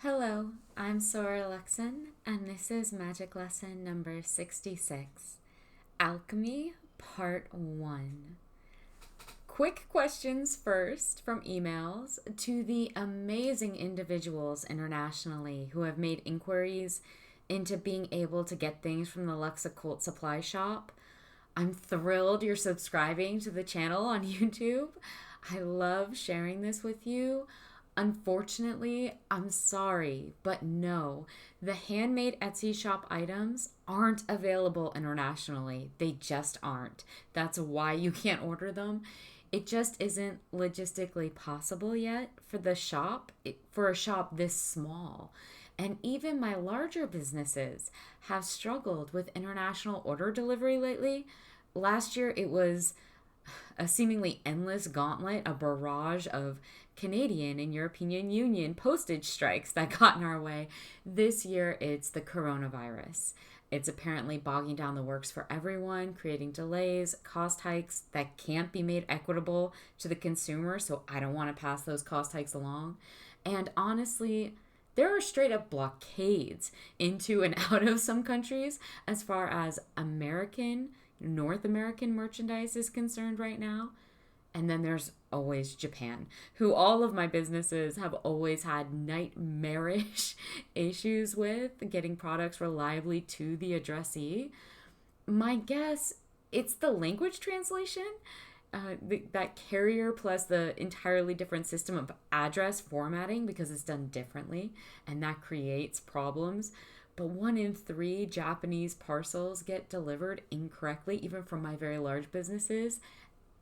Hello, I'm Sora Luxon, and this is Magic Lesson number 66, Alchemy Part 1. Quick questions first from emails to the amazing individuals internationally who have made inquiries into being able to get things from the LuxOccultSupply shop. I'm thrilled you're subscribing to the channel on YouTube. I love sharing this with you. Unfortunately, I'm sorry, but no, the handmade Etsy shop items aren't available internationally. They just aren't. That's why you can't order them. It just isn't logistically possible yet for for a shop this small. And even my larger businesses have struggled with international order delivery lately. Last year, it was a seemingly endless gauntlet, a barrage of Canadian and European Union postage strikes that got in our way. This year, it's the coronavirus. It's apparently bogging down the works for everyone, creating delays, cost hikes that can't be made equitable to the consumer, so I don't want to pass those cost hikes along. And honestly, there are straight up blockades into and out of some countries as far as North American merchandise is concerned right now. And then there's always Japan, who all of my businesses have always had nightmarish issues with getting products reliably to the addressee. My guess, it's the language translation, that carrier plus the entirely different system of address formatting because it's done differently, and that creates problems. But 1 in 3 Japanese parcels get delivered incorrectly, even from my very large businesses,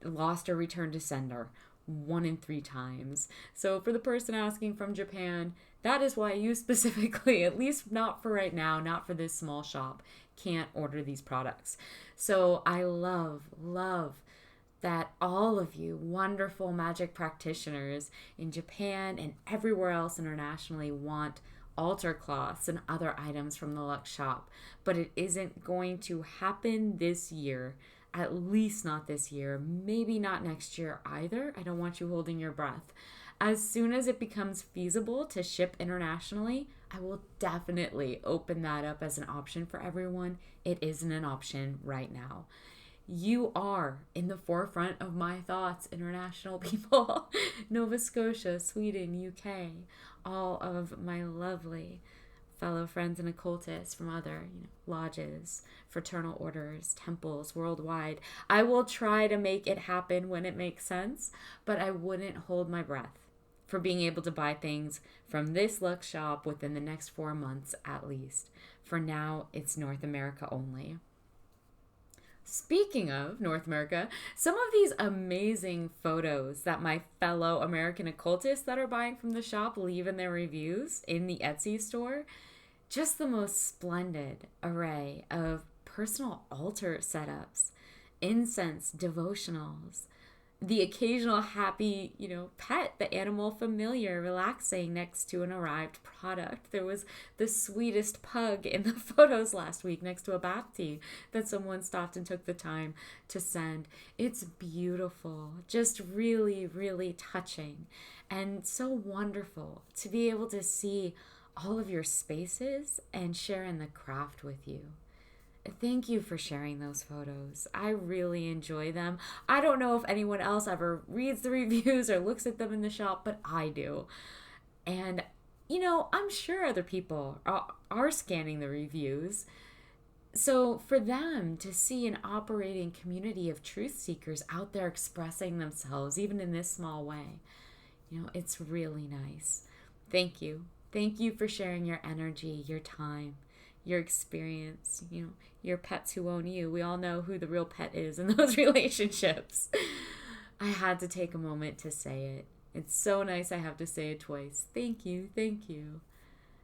lost or returned to sender 1 in 3 times. So for the person asking from Japan, that is why you specifically, at least not for right now, not for this small shop, can't order these products. So I love that all of you wonderful magic practitioners in Japan and everywhere else internationally want altar cloths and other items from the Lux shop, but it isn't going to happen this year. At least not this year, maybe not next year either. I don't want you holding your breath. As soon as it becomes feasible to ship internationally, I will definitely open that up as an option for everyone. It isn't an option right now. You are in the forefront of my thoughts, international people. Nova Scotia, Sweden, UK, all of my lovely fellow friends and occultists from other lodges, fraternal orders, temples worldwide. I will try to make it happen when it makes sense, but I wouldn't hold my breath for being able to buy things from this Lux shop within the next 4 months at least. For now, it's North America only. Speaking of North America, some of these amazing photos that my fellow American occultists that are buying from the shop leave in their reviews in the Etsy store, just the most splendid array of personal altar setups, incense devotionals, the occasional happy, pet, the animal familiar relaxing next to an arrived product. There was the sweetest pug in the photos last week next to a bath tea that someone stopped and took the time to send. It's beautiful, just really, really touching, and so wonderful to be able to see all of your spaces and share in the craft with you. Thank you for sharing those photos. I really enjoy them. I don't know if anyone else ever reads the reviews or looks at them in the shop, but I do. And, I'm sure other people are scanning the reviews. So for them to see an operating community of truth seekers out there expressing themselves, even in this small way, it's really nice. Thank you. Thank you for sharing your energy, your time, your experience, your pets who own you. We all know who the real pet is in those relationships. I had to take a moment to say it. It's so nice I have to say it twice. Thank you, thank you.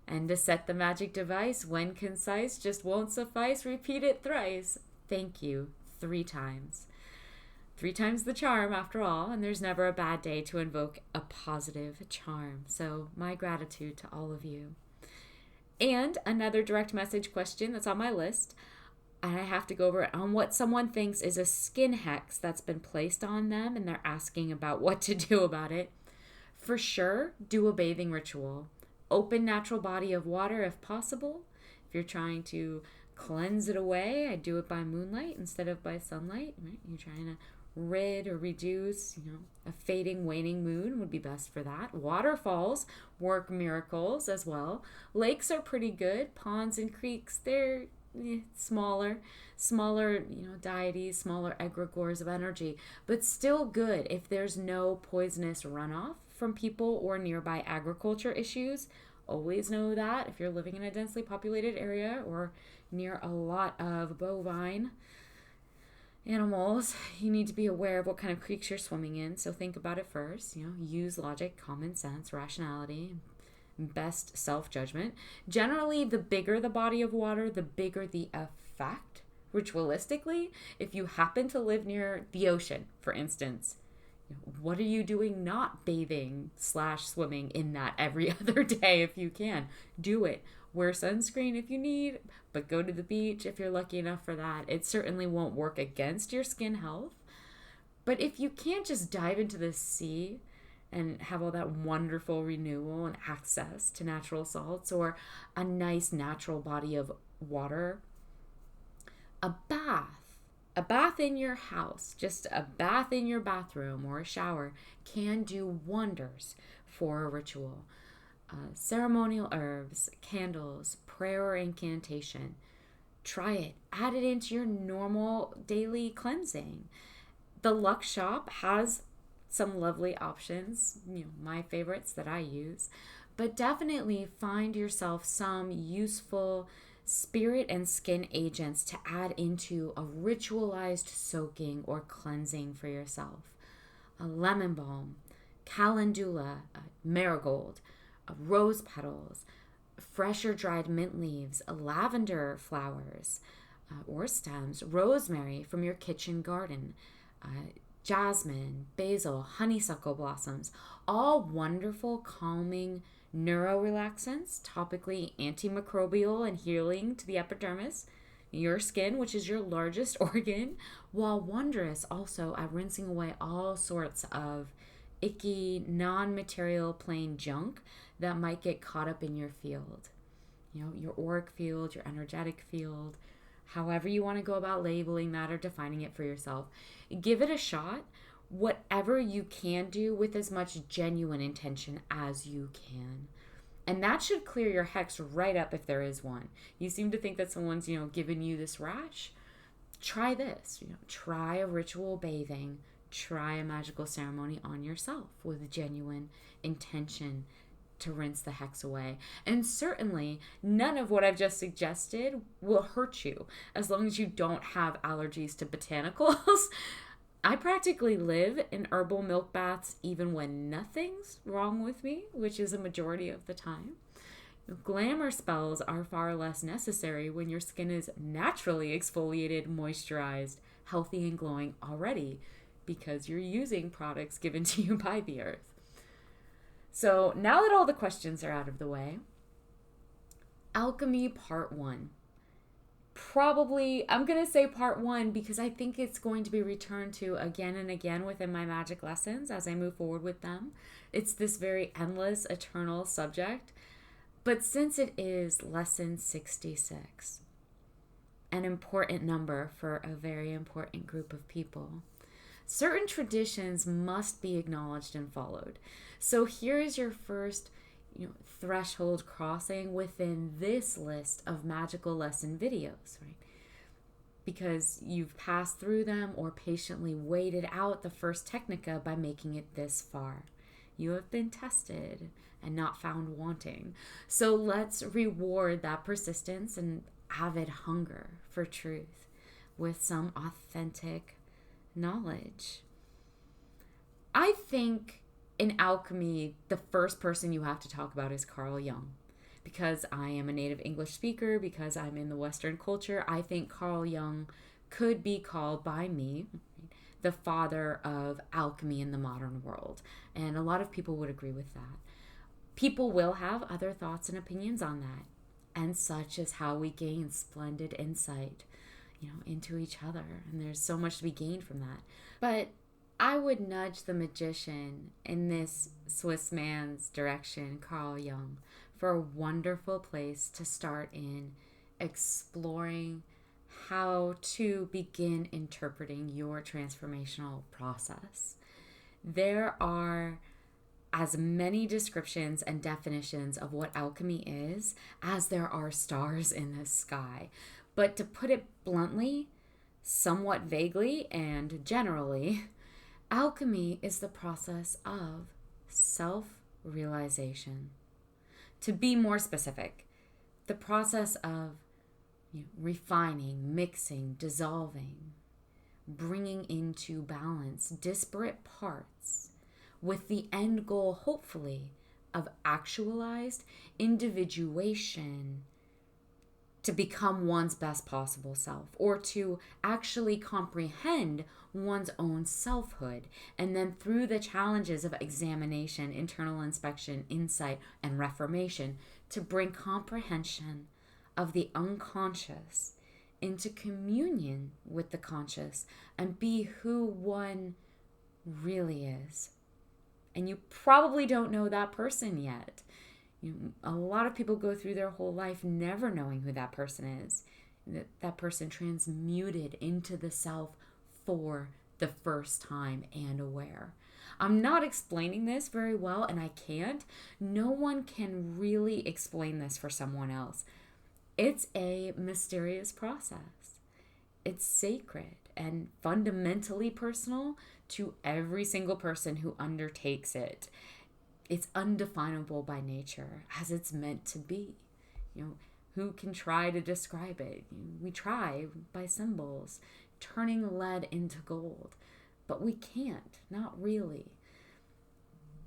And to set the magic device, when concise just won't suffice, repeat it thrice. Thank you 3 times. 3 times the charm, after all, and there's never a bad day to invoke a positive charm. So my gratitude to all of you. And another direct message question that's on my list, and I have to go over it, on what someone thinks is a skin hex that's been placed on them, and they're asking about what to do about it. For sure, do a bathing ritual. open natural body of water if possible. If you're trying to cleanse it away, I do it by moonlight instead of by sunlight, right? You're trying to rid or reduce, a fading, waning moon would be best for that. Waterfalls work miracles as well. Lakes are pretty good. Ponds and creeks, they're smaller, deities, smaller egregores of energy, but still good if there's no poisonous runoff from people or nearby agriculture issues. Always know that if you're living in a densely populated area or near a lot of bovine animals, you need to be aware of what kind of creeks you're swimming in. So think about it first. Use logic, common sense, rationality, best self-judgment. Generally, the bigger the body of water, the bigger the effect. Ritualistically, if you happen to live near the ocean, for instance, what are you doing not bathing / swimming in that every other day if you can? Do it. Wear sunscreen if you need, but go to the beach if you're lucky enough for that. It certainly won't work against your skin health. But if you can't just dive into the sea and have all that wonderful renewal and access to natural salts or a nice natural body of water, a bath in your house, just a bath in your bathroom or a shower can do wonders for a ritual. Ceremonial herbs, candles, prayer or incantation. Try it. Add it into your normal daily cleansing. The Lux shop has some lovely options, my favorites that I use, but definitely find yourself some useful spirit and skin agents to add into a ritualized soaking or cleansing for yourself. A lemon balm, calendula, marigold, rose petals, fresh or dried mint leaves, lavender flowers or stems, rosemary from your kitchen garden, jasmine, basil, honeysuckle blossoms, all wonderful calming neurorelaxants, topically antimicrobial and healing to the epidermis, your skin, which is your largest organ, while wondrous also at rinsing away all sorts of icky, non-material, plain junk that might get caught up in your field. Your auric field, your energetic field, however you want to go about labeling that or defining it for yourself. Give it a shot, whatever you can do with as much genuine intention as you can. And that should clear your hex right up if there is one. You seem to think that someone's, giving you this rash. Try this, try a ritual bathing, try a magical ceremony on yourself with genuine intention to rinse the hex away. And certainly none of what I've just suggested will hurt you as long as you don't have allergies to botanicals. I practically live in herbal milk baths even when nothing's wrong with me, which is a majority of the time. Glamour spells are far less necessary when your skin is naturally exfoliated, moisturized, healthy, and glowing already because you're using products given to you by the earth. So now that all the questions are out of the way, Alchemy Part 1. Probably, I'm going to say Part 1 because I think it's going to be returned to again and again within my magic lessons as I move forward with them. It's this very endless, eternal subject. But since it is lesson 66, an important number for a very important group of people, certain traditions must be acknowledged and followed. So here is your first, threshold crossing within this list of magical lesson videos, right? Because you've passed through them or patiently waited out the first technica by making it this far. You have been tested and not found wanting. So let's reward that persistence and avid hunger for truth with some authentic knowledge. I think in alchemy, the first person you have to talk about is Carl Jung. Because I am a native English speaker, because I'm in the Western culture, I think Carl Jung could be called by me the father of alchemy in the modern world. And a lot of people would agree with that. People will have other thoughts and opinions on that. And such is how we gain splendid insight, into each other. And there's so much to be gained from that. But I would nudge the magician in this Swiss man's direction, Carl Jung, for a wonderful place to start in exploring how to begin interpreting your transformational process. There are as many descriptions and definitions of what alchemy is as there are stars in the sky. But to put it bluntly, somewhat vaguely and generally, alchemy is the process of self-realization. To be more specific, the process of refining, mixing, dissolving, bringing into balance disparate parts with the end goal, hopefully, of actualized individuation to become one's best possible self, or to actually comprehend one's own selfhood, and then through the challenges of examination, internal inspection, insight, and reformation, to bring comprehension of the unconscious into communion with the conscious and be who one really is. And you probably don't know that person yet. A lot of people go through their whole life never knowing who that person is. That person transmuted into the self for the first time and aware. I'm not explaining this very well, and I can't. No one can really explain this for someone else. It's a mysterious process. It's sacred and fundamentally personal to every single person who undertakes it. It's undefinable by nature, as it's meant to be. Who can try to describe it? We try by symbols, turning lead into gold, but we can't, not really.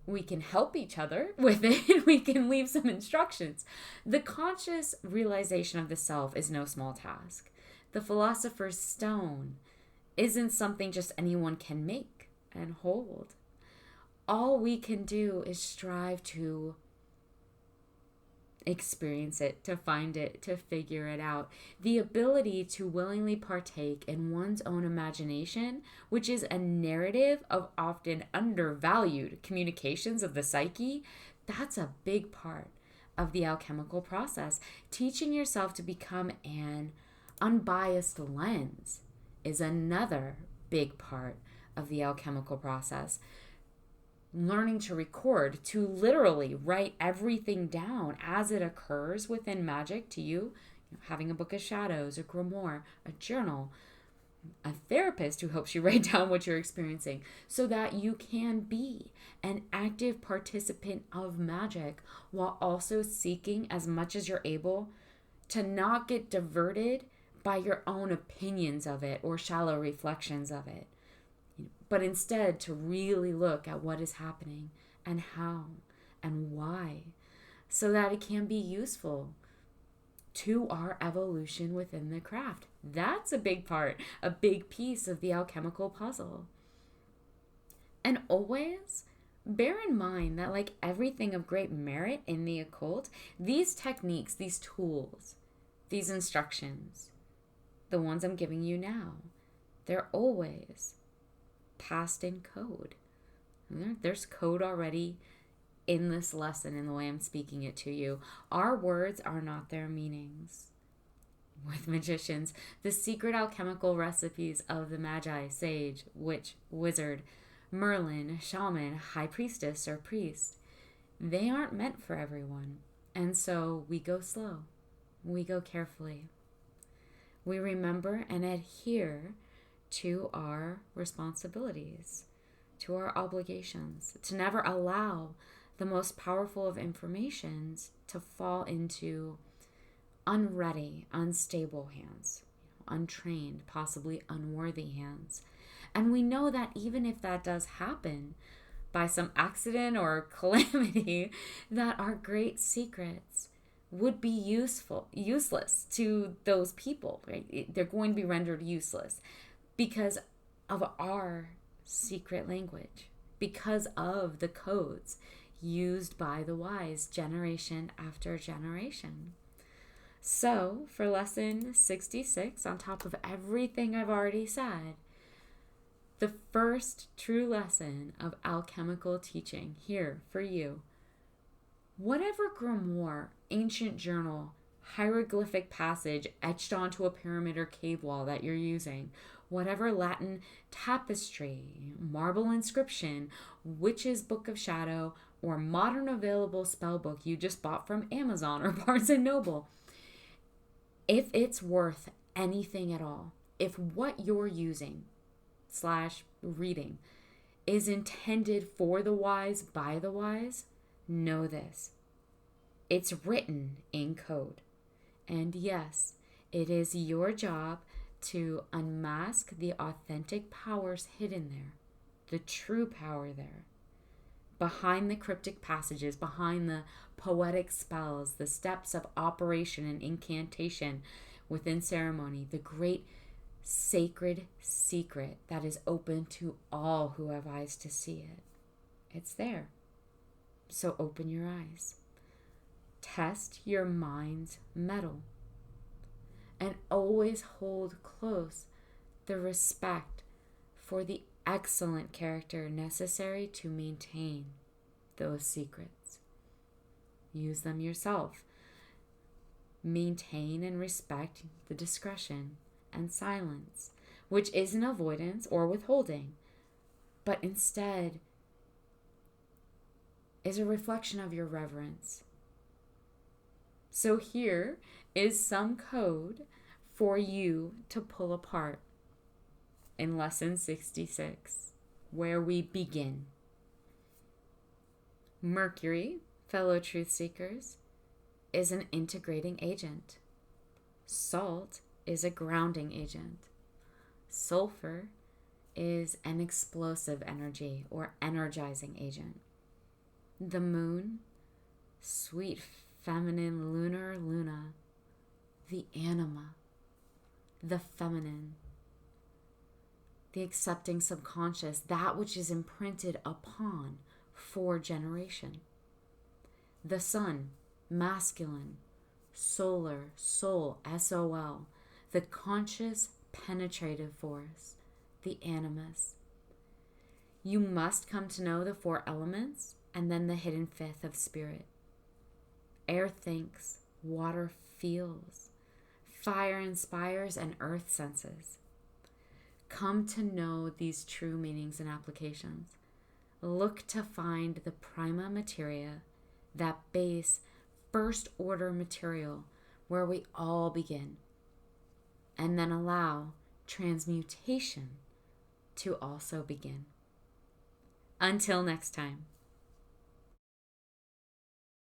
We can help each other with it. We can leave some instructions. The conscious realization of the self is no small task. The philosopher's stone isn't something just anyone can make and hold. All we can do is strive to experience it, to find it, to figure it out. The ability to willingly partake in one's own imagination, which is a narrative of often undervalued communications of the psyche, that's a big part of the alchemical process. Teaching yourself to become an unbiased lens is another big part of the alchemical process. Learning to record, to literally write everything down as it occurs within Magick to you, having a book of shadows, a grimoire, a journal, a therapist who helps you write down what you're experiencing so that you can be an active participant of Magick while also seeking as much as you're able to not get diverted by your own opinions of it or shallow reflections of it, but instead to really look at what is happening and how and why, so that it can be useful to our evolution within the craft. That's a big part, a big piece of the alchemical puzzle. And always bear in mind that, like everything of great merit in the occult, these techniques, these tools, these instructions, the ones I'm giving you now, they're always past in code. There's code already in this lesson in the way I'm speaking it to you. Our words are not their meanings. With magicians, the secret alchemical recipes of the magi, sage, witch, wizard, Merlin, shaman, high priestess, or priest, they aren't meant for everyone. And so we go slow. We go carefully. We remember and adhere to our responsibilities, to our obligations, to never allow the most powerful of informations to fall into unready, unstable hands, untrained, possibly unworthy hands. And we know that even if that does happen by some accident or calamity, that our great secrets would be useless to those people, right? They're going to be rendered useless because of our secret language, because of the codes used by the wise generation after generation. So, for lesson 66, on top of everything I've already said, the first true lesson of alchemical teaching here for you Whatever grimoire, ancient journal, hieroglyphic passage etched onto a pyramid or cave wall that you're using, whatever Latin tapestry, marble inscription, witch's book of shadow, or modern available spell book you just bought from Amazon or Barnes & Noble, if it's worth anything at all, if what you're using / reading is intended for the wise by the wise, know this. It's written in code. And yes, it is your job to unmask the authentic powers hidden there, the true power there, behind the cryptic passages, behind the poetic spells, the steps of operation and incantation within ceremony, the great sacred secret that is open to all who have eyes to see it. It's there. So open your eyes. Test your mind's mettle. And always hold close the respect for the excellent character necessary to maintain those secrets. Use them yourself. Maintain and respect the discretion and silence, which isn't avoidance or withholding, but instead is a reflection of your reverence. So here is some code for you to pull apart in lesson 66, where we begin. Mercury, fellow truth seekers, is an integrating agent. Salt is a grounding agent. Sulfur is an explosive energy or energizing agent. The moon, sweet feminine lunar luna, the anima, the feminine, the accepting subconscious, that which is imprinted upon for generation. The sun, masculine, solar, soul, SOL, the conscious penetrative force, the animus. You must come to know the 4 elements and then the hidden 5th of spirit. Air thinks, water feels, fire inspires, and earth senses. Come to know these true meanings and applications. Look to find the prima materia, that base, first order material where we all begin, and then allow transmutation to also begin. Until next time.